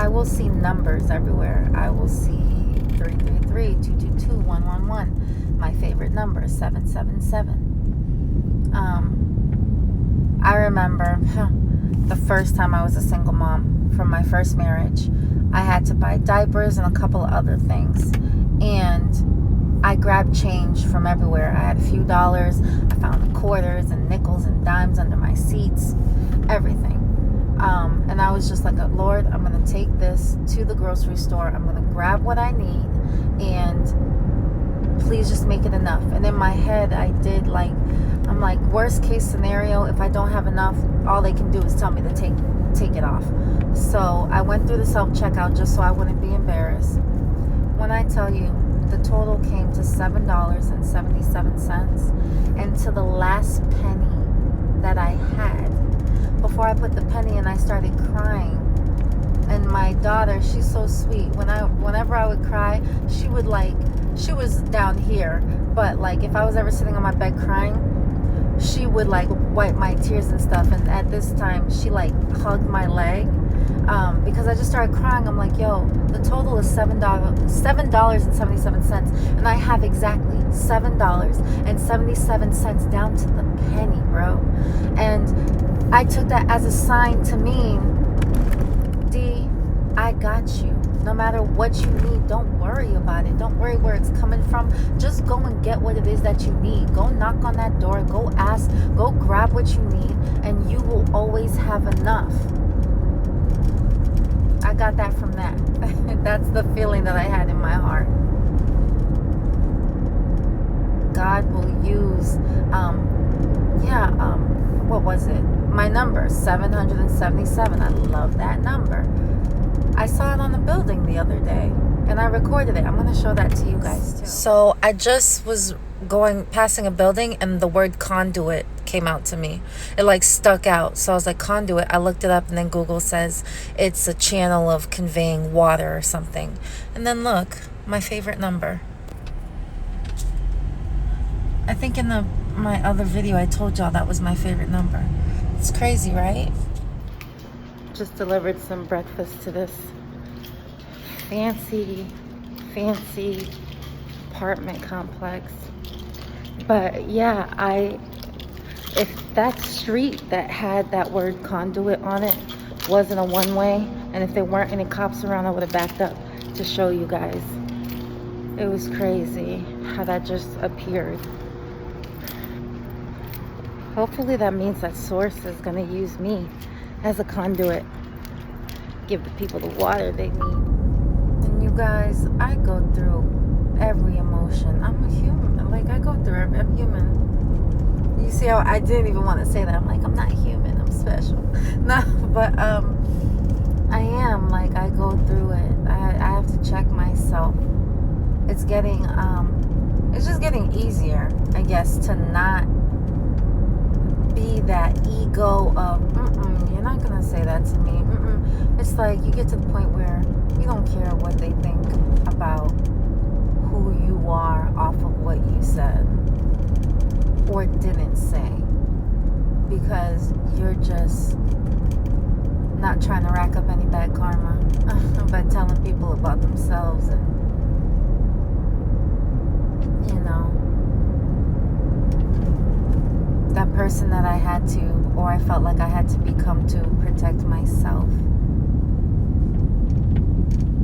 I will see numbers everywhere. I will see 333, 222, 111. My favorite number, 777. I remember the first time I was a single mom from my first marriage. I had to buy diapers and a couple of other things. And I grabbed change from everywhere. I had a few dollars. I found quarters and nickels and dimes under my seats. Everything. And I was just like, Lord, I'm going to take this to the grocery store. I'm going to grab what I need. And please just make it enough. And in my head, I'm like, worst case scenario, if I don't have enough, all they can do is tell me to take it off. So I went through the self-checkout just so I wouldn't be embarrassed. When I tell you, the total came to $7.77, and to the last penny that I had, before I put the penny in, I started crying. And my daughter, she's so sweet. Whenever I would cry, she was down here, but like if I was ever sitting on my bed crying, she would like wipe my tears and stuff. And at this time, she like hugged my leg because I just started crying. I'm like, yo, the total is $7.77, and I have exactly $7.77 down to the penny, bro. And I took that as a sign to mean, D, I got you. No matter what you need, don't worry about it. Don't worry where it's coming from. Just go and get what it is that you need. Go knock on that door. Go ask. Go grab what you need, and you will always have enough. I got that from that. That's the feeling that I had in my heart. God will use, what was it? My number, 777. I love that number. I saw it on the building the other day, and I recorded it. I'm going to show that to you guys too. So I just was passing a building, and the word conduit came out to me. It like stuck out. So I was like, conduit. I looked it up, and then Google says it's a channel of conveying water or something. And then look, my favorite number. I think in my other video I told y'all that was my favorite number. It's crazy, right? Just delivered some breakfast to this fancy apartment complex. But yeah, if that street that had that word conduit on it wasn't a one-way, and if there weren't any cops around, I would have backed up to show you guys. It was crazy how that just appeared. Hopefully that means that Source is going to use me as a conduit. Give the people the water they need. And you guys, I go through every emotion. I'm a human. Like, I go through I'm human. You see how I didn't even want to say that. I'm like, I'm not human. I'm special. No, but I am. Like, I go through it. I have to check myself. It's just getting easier, I guess, to not be that ego of you're not gonna say that to me. It's like you get to the point where you don't care what they think about who you are off of what you said or didn't say, because you're just not trying to rack up any bad karma by telling people about themselves. And that person that I had to, or I felt like I had to become to protect myself.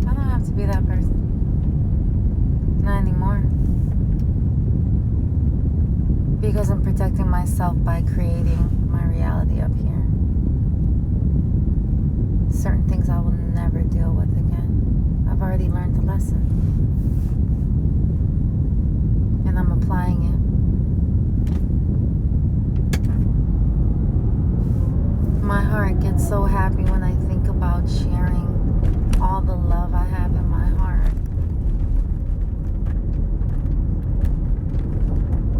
I don't have to be that person. Not anymore. Because I'm protecting myself by creating my reality up here. Certain things I will never deal with again. I've already learned the lesson. And I'm applying it. My heart gets so happy when I think about sharing all the love I have in my heart.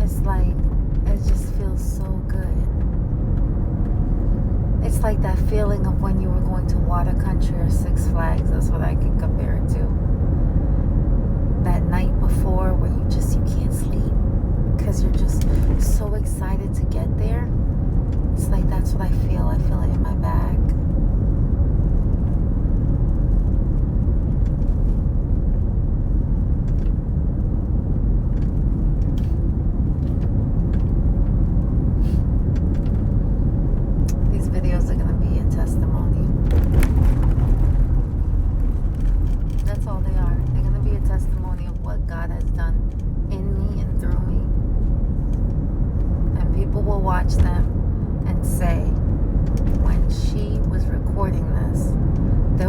It's like, it just feels so good. It's like that feeling of when you were going to Water Country or Six Flags. That's what I can compare it to. That night before where you can't sleep because you're just so excited to get there. It's like that's what I feel. I feel it in my back.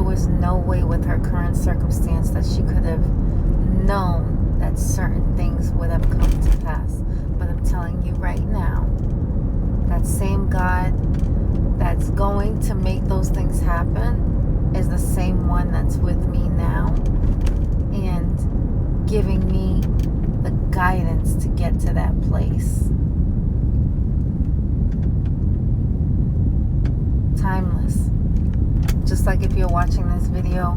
was no way with her current circumstance that she could have known that certain things would have come to pass. But I'm telling you right now, that same God that's going to make those things happen is the same one that's with me now and giving me the guidance to get to that place. Timeless. Just like if you're watching this video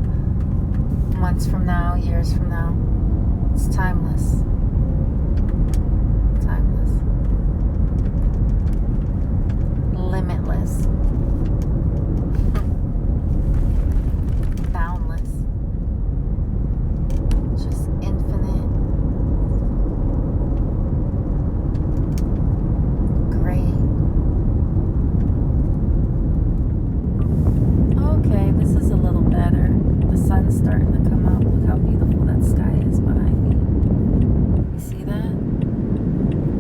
months from now, years from now, it's timeless. Timeless. Limitless. Boundless. Just infinite. Great. Okay, this is a little better. The sun's starting to come out. Look how beautiful that sky is behind me. You see that?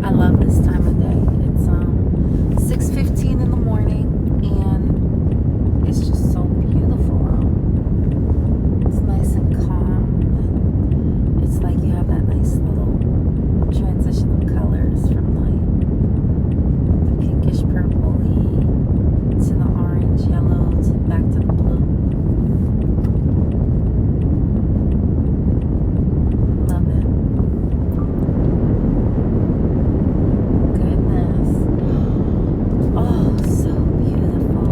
I love this time of day. It's 6:15 in the morning, and it's just so beautiful out. It's nice and calm, and it's like you have that nice little transition of colors from like the pinkish purpley to the orange, yellow, to back to the blue. Love it. Goodness. Oh, so beautiful.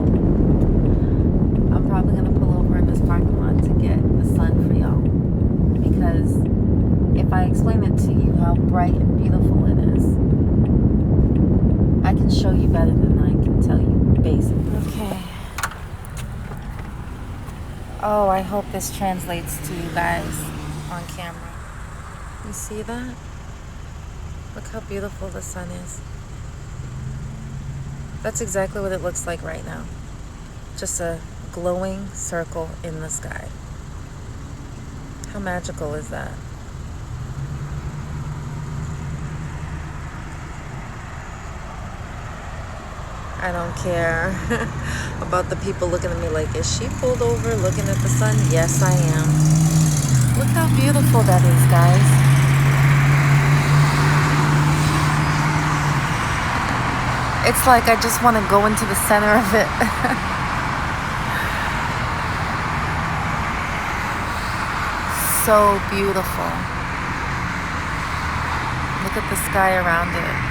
I'm probably going to pull over in this parking lot to get the sun for y'all. Because if I explain it to you how bright and beautiful it is, I can show you better than I can tell you basically. Okay. Oh, I hope this translates to you guys on camera. You see that? Look how beautiful the sun is. That's exactly what it looks like right now. Just a glowing circle in the sky. How magical is that? I don't care about the people looking at me like, is she pulled over looking at the sun? Yes, I am. Look how beautiful that is, guys. It's like I just want to go into the center of it. So beautiful. Look at the sky around it.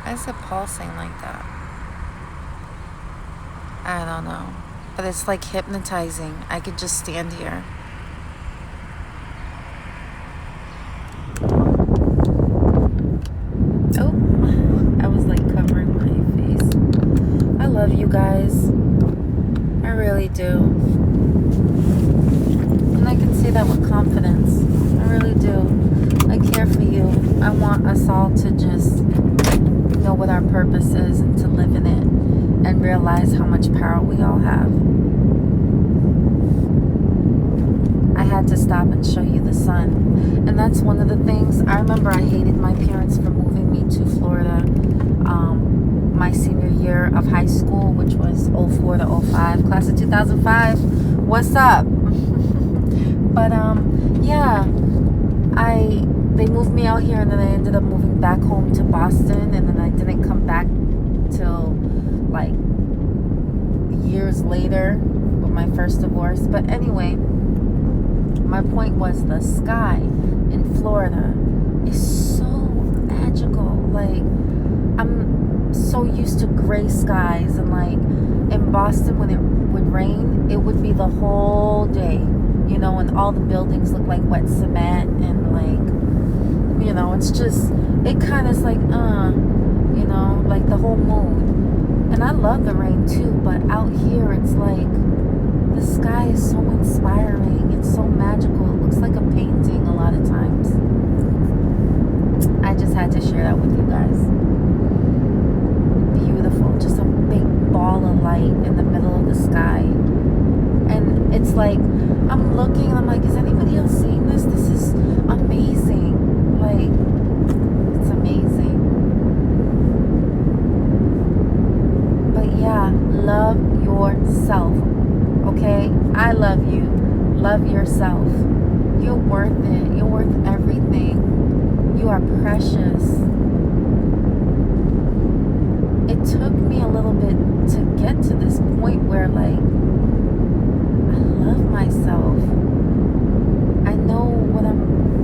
Why is it pulsing like that? I don't know. But it's like hypnotizing. I could just stand here. Oh, I was like covering my face. I love you guys. I really do. And I can say that with confidence. I really do. I care for you. I want us all to just know what our purpose is and to live in it and realize how much power we all have. I had to stop and show you the sun. And that's one of the things. I remember I hated my parents for moving me to Florida my senior year of high school, which was 04 to 05, class of 2005. What's up? But yeah, they moved me out here, and then I ended up moving back home to Boston, and then I didn't come back till like years later with my first divorce. But anyway, my point was the sky in Florida is so magical. Like, I'm so used to gray skies, and like in Boston when it would rain, it would be the whole day, you know, and all the buildings look like wet cement, and like, you know, it's just, it kind of is like, know, like the whole mood. And I love the rain too, but out here it's like the sky is so inspiring. It's so magical. It looks like a painting a lot of times. I just had to share that with you guys. Beautiful. Just a big ball of light in the middle of the sky. And it's like, I'm looking and I'm like, is anybody else seeing this? This is amazing. Like, it's amazing. But yeah, love yourself. Okay? I love you. Love yourself. You're worth it. You're worth everything. You are precious. It took me a little bit to get to this point where, like, I love myself. I know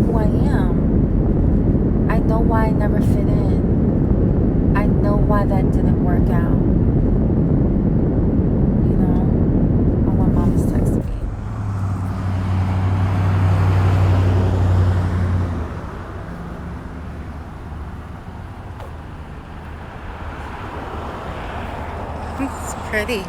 who I am. I know why I never fit in. I know why that didn't work out. You know? Oh, my mom is texting me. It's pretty.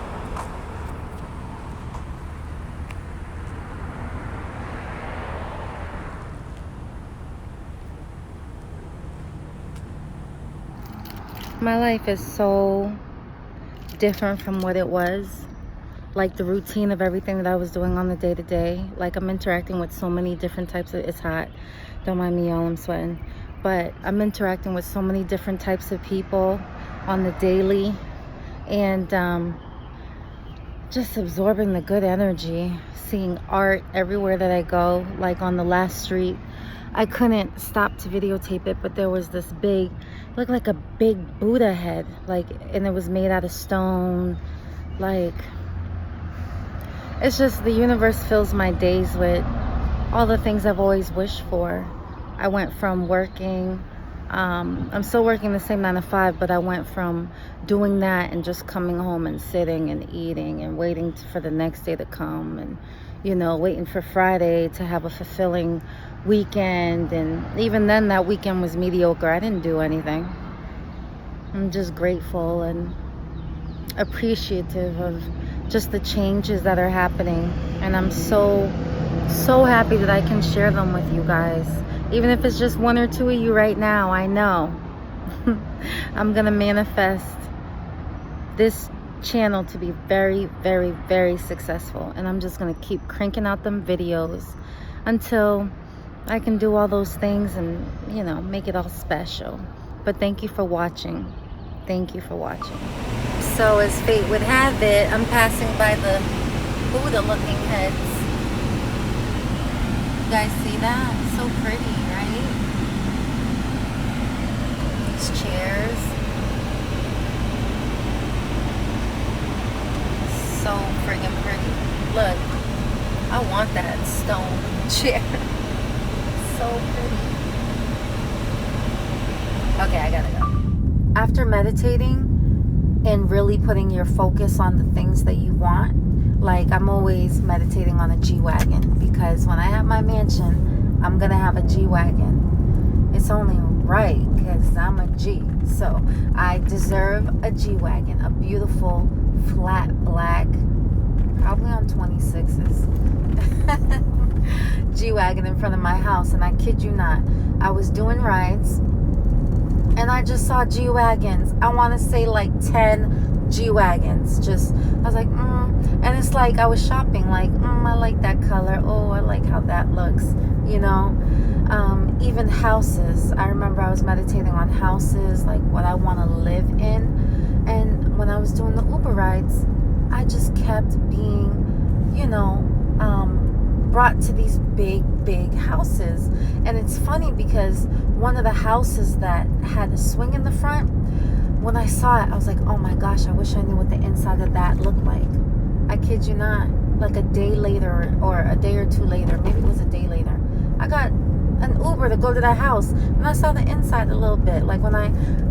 My life is so different from what it was. Like the routine of everything that I was doing on the day-to-day. Like I'm interacting with so many different types of, it's hot. Don't mind me, y'all, I'm sweating. But I'm interacting with so many different types of people on the daily. And just absorbing the good energy. Seeing art everywhere that I go. Like on the last street. I couldn't stop to videotape it, but there was this big, looked like a big Buddha head, like, and it was made out of stone. Like, it's just the universe fills my days with all the things I've always wished for. I went from working, I'm still working the same 9 to 5, but I went from doing that and just coming home and sitting and eating and waiting for the next day to come, and, you know, waiting for Friday to have a fulfilling weekend. And even then, that weekend was mediocre. I didn't do anything. I'm just grateful and appreciative of just the changes that are happening, and I'm so happy that I can share them with you guys, even if it's just 1 or 2 of you right now. I know I'm gonna manifest this channel to be very, very, very successful, and I'm just gonna keep cranking out them videos until I can do all those things and, you know, make it all special. But thank you for watching. Thank you for watching. So as fate would have it, I'm passing by the Buddha looking heads. You guys see that? So pretty, right? These chairs. So friggin' pretty. Look, I want that stone chair. So pretty. Okay, I gotta go. After meditating and really putting your focus on the things that you want, like I'm always meditating on a G-Wagon, because when I have my mansion, I'm gonna have a G-Wagon. It's only right because I'm a G. So I deserve a G-Wagon, a beautiful, flat black, probably on 26s. G-Wagon in front of my house. And I kid you not, I was doing rides and I just saw G-Wagons. I want to say like 10 G-Wagons. Just, I was like, and it's like I was shopping, like, I like that color. Oh, I like how that looks, you know. Even houses. I remember I was meditating on houses, like what I want to live in. And when I was doing the Uber rides, I just kept being, you know, brought to these big houses. And it's funny because one of the houses that had a swing in the front, when I saw it, I was like, oh my gosh, I wish I knew what the inside of that looked like. I kid you not. Like a day later, or a day or 2 later, maybe it was a day later, I got an Uber to go to that house, and I saw the inside a little bit. Like when I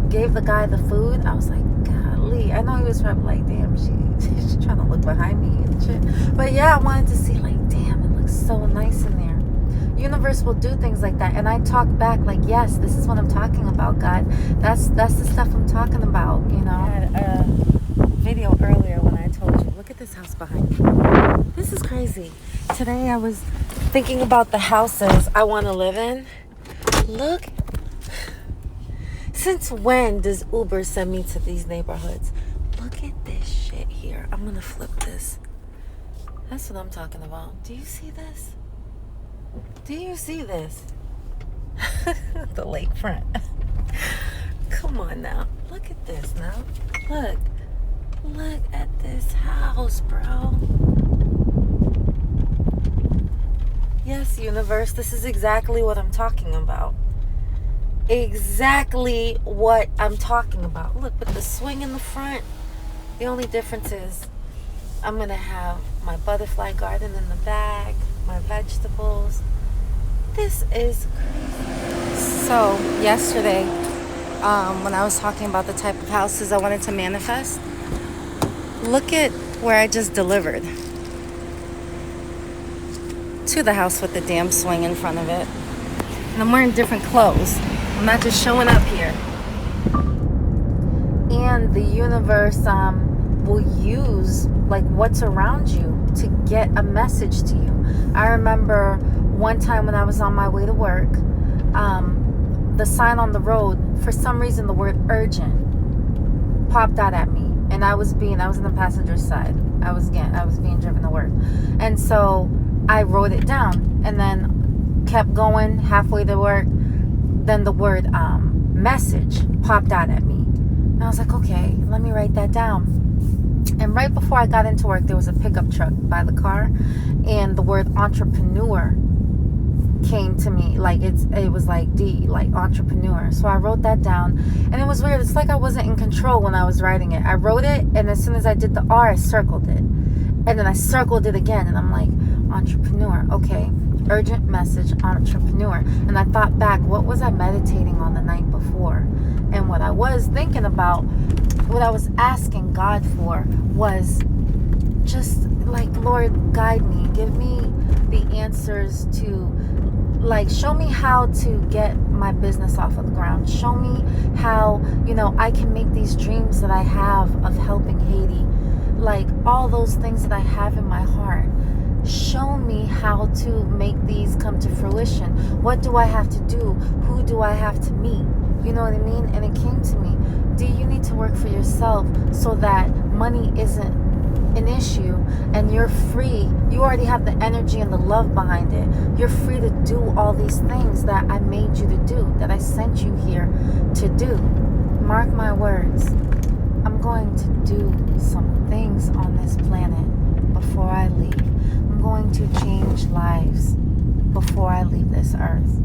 gave the guy the food, I was like, golly. I know he was probably like, damn, she's trying to look behind me and shit. But yeah, I wanted to see, like, damn, it looks so nice in there. Universe will do things like that. And I talk back like, yes, this is what I'm talking about, God. That's the stuff I'm talking about, you know. I had a video earlier when I told you, look at this house behind me. This is crazy. Today I was thinking about the houses I want to live in. Look. Since when does Uber send me to these neighborhoods? Look at this shit here. I'm going to flip this. That's what I'm talking about. Do you see this? Do you see this? The lakefront. Come on now. Look at this now. Look. Look at this house, bro. Yes, universe, this is exactly what I'm talking about. Exactly what I'm talking about. Look, with the swing in the front. The only difference is I'm going to have my butterfly garden in the back, my vegetables. This is crazy. So, yesterday, when I was talking about the type of houses I wanted to manifest, look at where I just delivered. To the house with the damn swing in front of it. And I'm wearing different clothes. I'm not just showing up here. And the universe will use like what's around you to get a message to you. I remember one time when I was on my way to work, the sign on the road, for some reason the word urgent popped out at me. And I was in the passenger side. I was being driven to work. And so I wrote it down and then kept going halfway to work. Then the word message popped out at me. And I was like, okay, let me write that down. And right before I got into work, there was a pickup truck by the car. And the word entrepreneur came to me. Like it was like like entrepreneur. So I wrote that down. And it was weird. It's like I wasn't in control when I was writing it. I wrote it, and as soon as I did the R, I circled it. And then I circled it again. And I'm like, entrepreneur. Okay. Urgent message, entrepreneur. And I thought back, what was I meditating on the night before? And what I was thinking about, what I was asking God for was just like, Lord, guide me. Give me the answers to, like, show me how to get my business off of the ground. Show me how, I can make these dreams that I have of helping Haiti. Like, all those things that I have in my heart. Show me how to make these come to fruition. What do I have to do? Who do I have to meet? You know what I mean? And it came to me. Do you need to work for yourself so that money isn't an issue and you're free? You already have the energy and the love behind it. You're free to do all these things that I made you to do, that I sent you here to do. Mark my words. I'm going to do some things on this planet before I leave. I'm going to change lives before I leave this earth.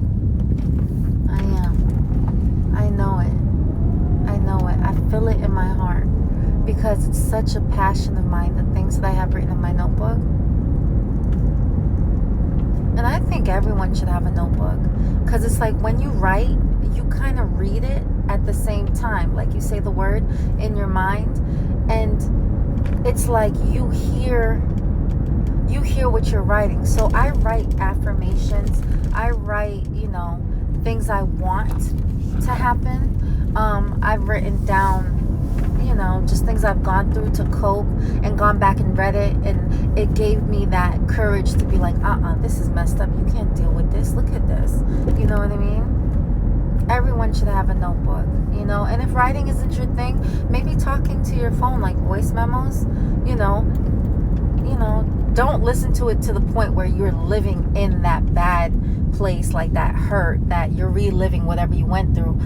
I am. I know it. I know it. I feel it in my heart because it's such a passion of mine, the things that I have written in my notebook. And I think everyone should have a notebook because it's like when you write, you kind of read it at the same time. Like you say the word in your mind, and it's like you hear what you're writing. So I write affirmations. I write, things I want to happen. I've written down, just things I've gone through to cope and gone back and read it. And it gave me that courage to be like, this is messed up. You can't deal with this. Look at this. You know what I mean? Everyone should have a notebook, and if writing isn't your thing, maybe talking to your phone, like voice memos, don't listen to it to the point where you're living in that bad place, like that hurt, that you're reliving whatever you went through.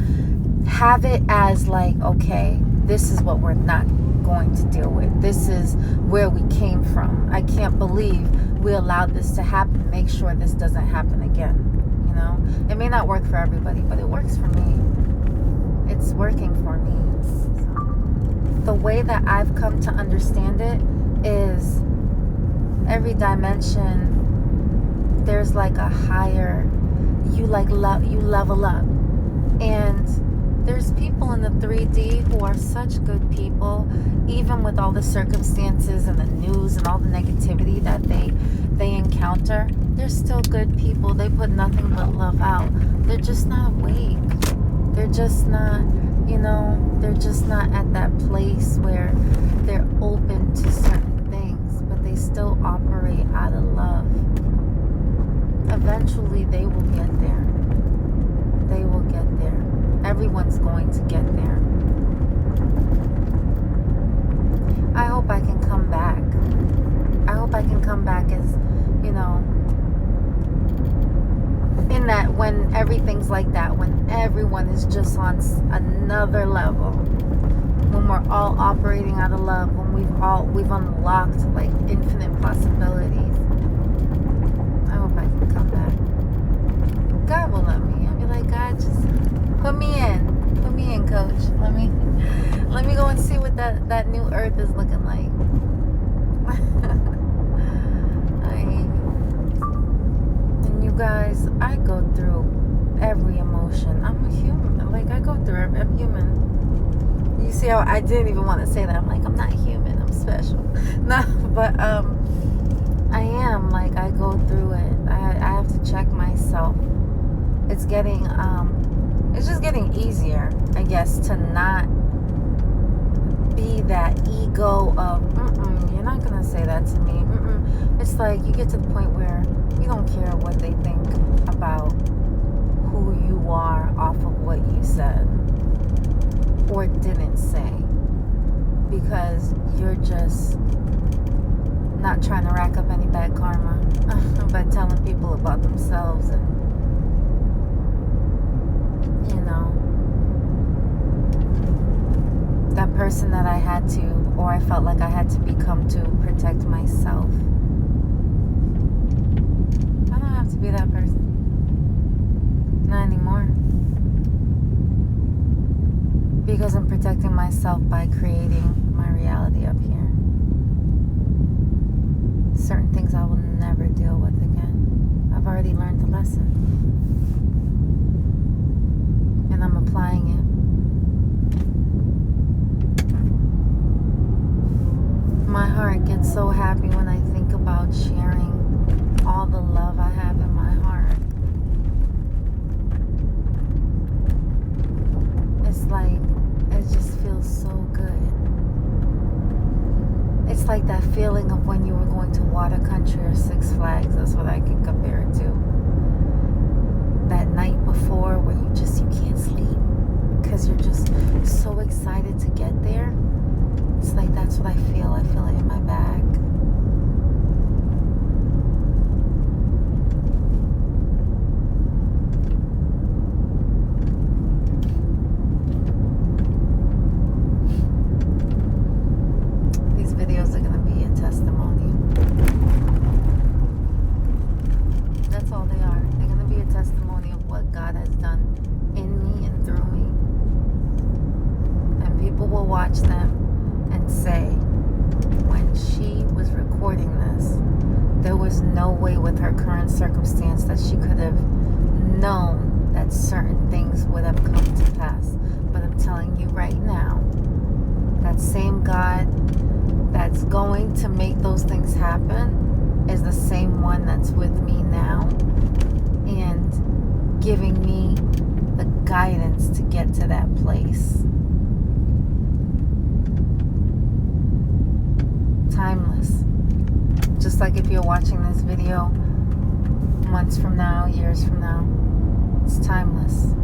Have it as like, okay, this is what we're not going to deal with. This is where we came from. I can't believe we allowed this to happen. Make sure this doesn't happen again. It may not work for everybody, but it works for me. It's working for me. So, the way that I've come to understand it is every dimension, there's like a higher, you level up. And There's people in the 3D who are such good people, even with all the circumstances and the news and all the negativity that they encounter. They're still good people. They put nothing but love out. They're just not awake. They're just not, they're just not at that place where they're open to certain things, but they still operate out of love. Eventually, they will get there. They will get there. Everyone's going to get there. I hope I can come back. I hope I can come back as, in that when everything's like that, when everyone is just on another level, when we're all operating out of love, when we've unlocked like infinite possibilities. I hope I can come back. God will let me. I'll be like, God, just put me in, coach. Let me go and see what that new earth is looking like. And you guys, I go through every emotion. I'm a human. Like, I go through I'm human. You see how I didn't even want to say that. I'm like, I'm not human, I'm special. No, but I am. Like, I go through it. I have to check myself. It's getting it's just getting easier, I guess, to not be that ego of you're not gonna say that to me. It's like you get to the point where you don't care what they think about who you are off of what you said or didn't say, because you're just not trying to rack up any bad karma by telling people about themselves. And that person that I had to, or I felt like I had to become to protect myself. I don't have to be that person. Not anymore. Because I'm protecting myself by creating my reality up here. Certain things I will never deal with again. I've already learned the lesson. And I'm applying it. My heart gets so happy when I think about sharing all the love I have in my heart. It's like, it just feels so good. It's like that feeling of when you were going to Water Country or Six Flags. That's what I can compare it to. That night before where you can't sleep because you're just so excited to get there. It's like that's what I feel. I feel it in my back. These videos are going to be a testimony. That's all they are. They're going to be a testimony of what God has done in me and through me. And people will watch them and say, when she was recording this, there was no way with her current circumstance that she could have known that certain things would have come to pass. But I'm telling you right now, that same God that's going to make those things happen is the same one that's with me now and giving me the guidance to get to that place. Timeless. Just like if you're watching this video months from now, years from now, it's timeless.